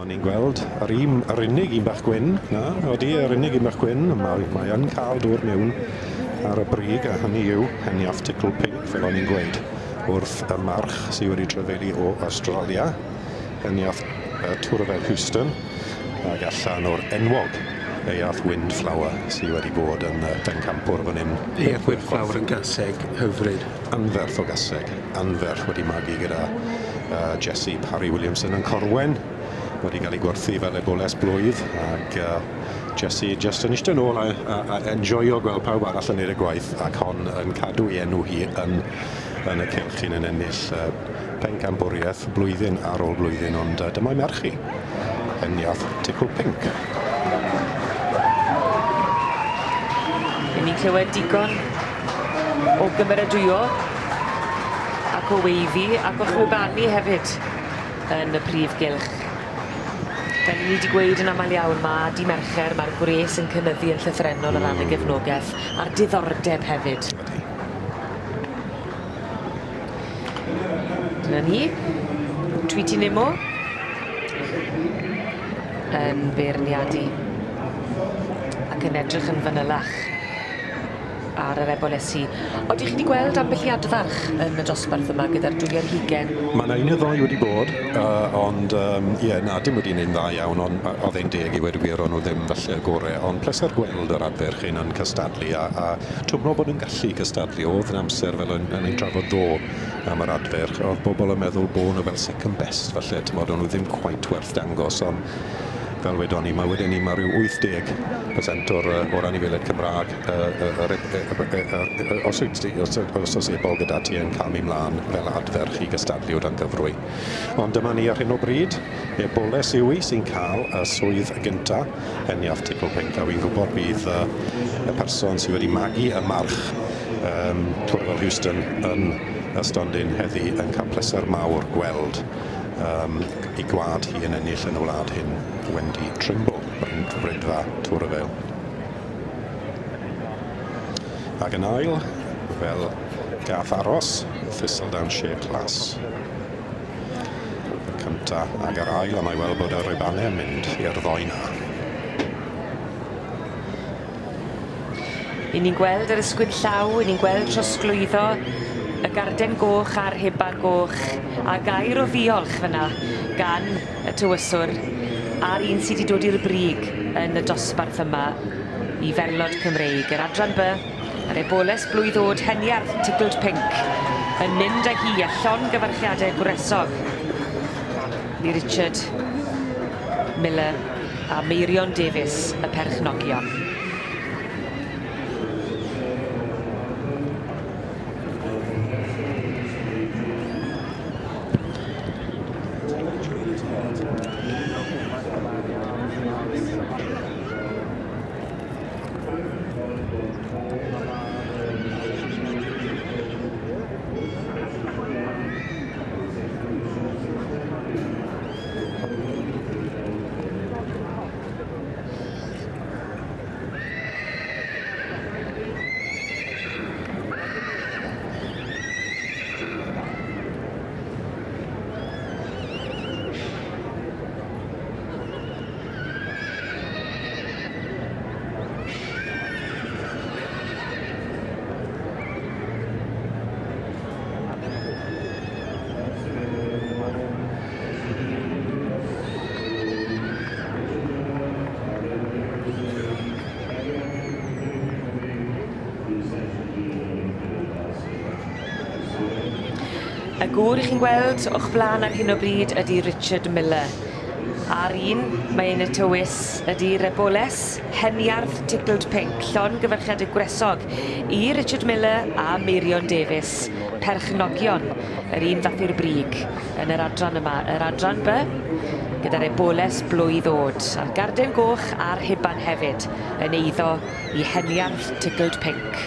O'n ni'n gweld yr unig un bach gwyn, yr unig un bach gwyn, mae yn cael dŵr mewn ar y brig, a hynny yw heniath ticl pink, fel o'n i'n gweud, wrth y march sydd wedi trefeili o Australia, heniath Tŵr fel Houston, ac allan o'r enwog Euarth Windflower sydd wedi bod yn bencampwr fan hyn. Euarth Windflower yn gaseg hyfryd. Anferth o gaseg, anferth wedi magu gyda Jessie Parry Williamson yn Corwen, wedi cael ei gwerthu fel eboles blwydd, ac Jessie just yn eistedd nôl a enjoyo gweld pawb arall yn neud y gwaith, ac hon yn cadw ei enw hi yn y cylch yn ennill pencampwriaeth blwyddyn ar ôl blwyddyn, ond dyma'i merch hi, Euarth Ticl Pink. Ni'n clywed digon o gymeradwyo ac o weifi ac o chwibanu hefyd yn y prif gylch. Fel ni wedi gweud yn aml iawn, mae di Mercher, mae'r gwres yn cynyddu yn llythrenol o ran y gefnogaeth a'r diddordeb hefyd. Dyna ni, Tweety Nemo yn beirniadu ac yn edrych yn fanylach ar yr ebolesu. Oedych chi wedi gweld ambell i adfarch yn y dosbarth yma gyda'r 2 ar 20? Mae yna un o ddoi wedi bod, ond dim wedi gwneud dda iawn, ond oedd e'n deg i wedi gwir, ond nhw ddim falle gorau, ond pleser gweld yr adferch hyn yn cystadlu, a twmno bod yn gallu cystadlu. Oedd yn amser fel yn ein trafod ddo am yr adferch, oedd bobl yn meddwl bod nhw fel second best, falle, ond nhw ddim cweit werth dangos, ond fel wedon ni, mae rhyw 80% o'r anifeiliaid Cymraeg os oes ebol gyda ti yn camu mlaen fel adferch i gystadlu o dan gyfrwy. Ond dyma ni ar hyn o bryd, eboles yw i sy'n cael y swydd gynta, Euarth Ticl Pink, a fi'n gwybod bydd y person sydd wedi magu y march Tŵr fel Houston yn y stondin heddi yn cael pleser mawr gweld i gwad hi yn ennill yn y wlad hyn, Wendy Trimble, brydfa Tŵr fel. Ac yn ail, fel gath aros, Thistledownshire Class. Cynta ag yr ail, a mae weld bod y ribannau yn mynd i'r ddoi na. I ni'n gweld yr ysgwyd llaw, i ni'n gweld trosglwyddo, y garden goch a'r heba goch, a gair o ddiolch fyna gan y tywyswr a'r un sydd wedi dod i'r brig yn y dosbarth yma i Ferlod Cymreig. Yr adran B, yr eboles blwydd o'd Euarth Ticl Pink yn mynd â hi a llon gyfarchiadau gwresog i Richard Miller a Meirion Davies, y perchnogion. Y gŵr i chi'n gweld o'ch blaen ar hyn o bryd ydy Richard Miller. A'r un, mae'n y tywys, ydy'r eboles Euarth Ticl Pink, llon gyfarchiadau gwresog i Richard Miller a Meirion Davies, perchnogion, yr un fath i'r brig yn yr adran yma, yr adran B, gyda'r eboles blwydd o'd. A'r garden goch a'r heban hefyd yn eiddo i Euarth Ticl Pink.